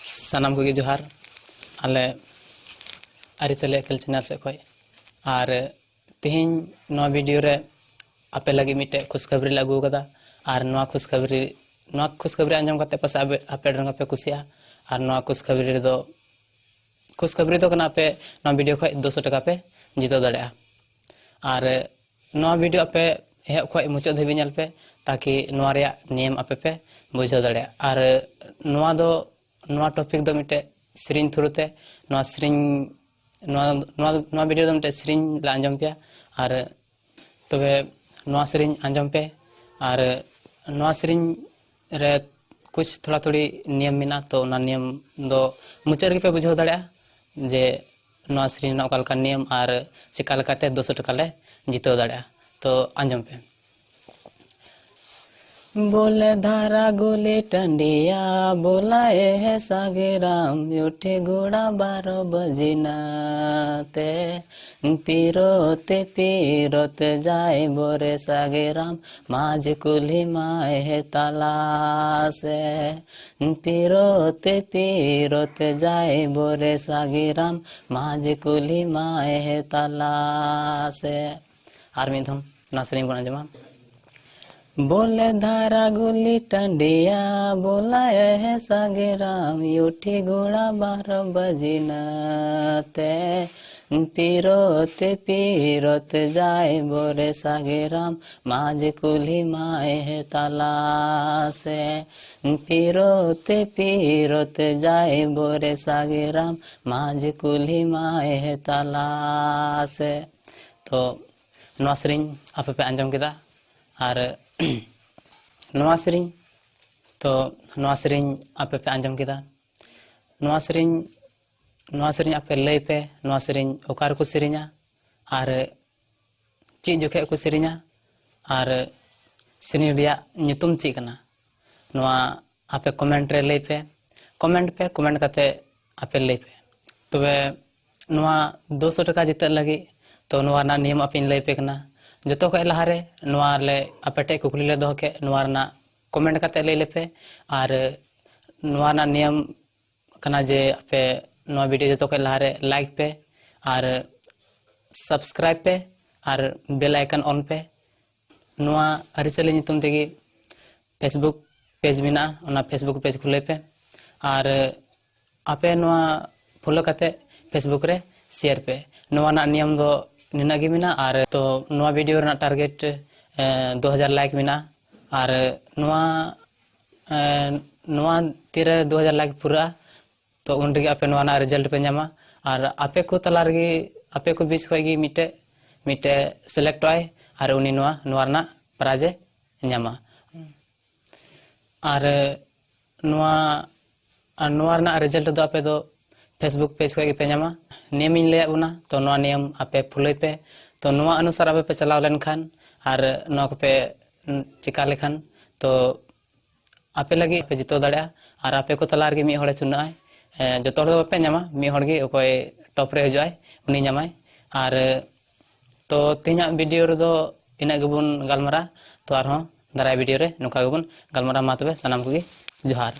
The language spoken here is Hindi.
सानाम को जोहार आले आरिचाली एकेल चैनल से खोय और तेहिं नवा वीडियो रे आपे लगी मिटे खुशखबरी लागू कदा और नवा खुशखबरी आंजम करते पास आपे रंग पे कुसिया और नवा खुशखबरी तो कना पे नवा वीडियो खोय 200 टका पे जीतो दड़िया और नवा वीडियो आपे हेब खोय मुचाद धाबी नेल पे ताकि नवा रिया नियम आपे पे बुझाव दड़िया और नवा टॉपिक दो मिटे सेरिंग थ्रुते नवा वीडियो दो मिटे सेरिंग ला आंजम पे और तबे नवा सेरिंग आंजम पे और नवा सेरिंग रे कुछ थोड़ा थोड़ी नियम मिना तो ना नियम दो मुचाद पे बुझाव दड़िया जे नवा सेरिंग ना ओका नियम और चिका लकाते 200 टका ले जीतो दड़िया तो आंजम पे बोले धारा गोली टंडिया बोलाए है सागेराम उठे घोड़ा 12 बजिनाते पीरोते जाए बोरे सागेराम माज कुली माए है ताला से पीरोते जाए बोरे सागेराम माज कुली माए है ताला से और मिधम नासरिंग बना जमा बोले धारा गुली टंडिया बोलाए है सागेराम उठी घोड़ा 12 बजिनाते पीरोते जाए बोरे सागेराम माज कुली माए है ताला से पीरोते जाए बोरे सागेराम माज कुली माए है ताला से तो नवा सेरिंग आपे पे आंजम केदा और नवा सेरिंग तो नवा सेरिंग आपे पे आंजम केदा नवा सेरिंग आपे लय पे नवा सेरिंग ओकार को सेरिंगा और ची जोखे को सेरिंगा और सेरिंग रिया ᱧᱩᱛᱩᱢ ची कना नवा आपे कमेंट रे लय पे कमेंट करते आपे लय पे तबे नवा 200 टका जीत लगी तो नवा ना नियम आपे लय पे कना जतो को लहारे नवा ले आपटे कुकली ले दोके नवा ना कमेंट करते लय लेपे और नवा ना नियम कना जे आपे नवा वीडियो जतो को लहारे लाइक पे और सब्सक्राइब पे और बेल आइकन ऑन पे नवा आरिचाली नितुम तेगी फेसबुक पेज मिना ओना फेसबुक पेज खुले पे और आपे नवा फॉलो करते फेसबुक रे शेयर पे नवा ना नियम दो निना गी मिना और तो नवा वीडियो रना टारगेट 2000 लाइक मिना और नवा तीरे 2000 लाइक पूरा तो उन रगे आपे नवा ना रिजल्ट पे जामा और आपे को तला रगे आपे को बीच खोगी मिटे सेलेक्ट आए और उनी नवा ना प्राइज जामा और नवा ना रिजल्ट दो आपे दो फेसबुक पेज खोगी पे जामा नियम इन ले बुना तो नवा नियम आपे फॉलो पे तो नवा अनुसार आपे पे चलाव लेन खान और नवा को पे चिका लेखान तो आपे लगी पे जितो दड़िया और आपे को तला रगे मी हड़े चुना जतो हड़ बापे नामा मी हड़ गे ओकोय टॉप रे हजाय उनी नामाय और तो तेना वीडियो रे दो इना गबुन गालमारा तो आरो दाराय वीडियो रे नोका गबुन गालमारा मा तबे सनाम को जोहार।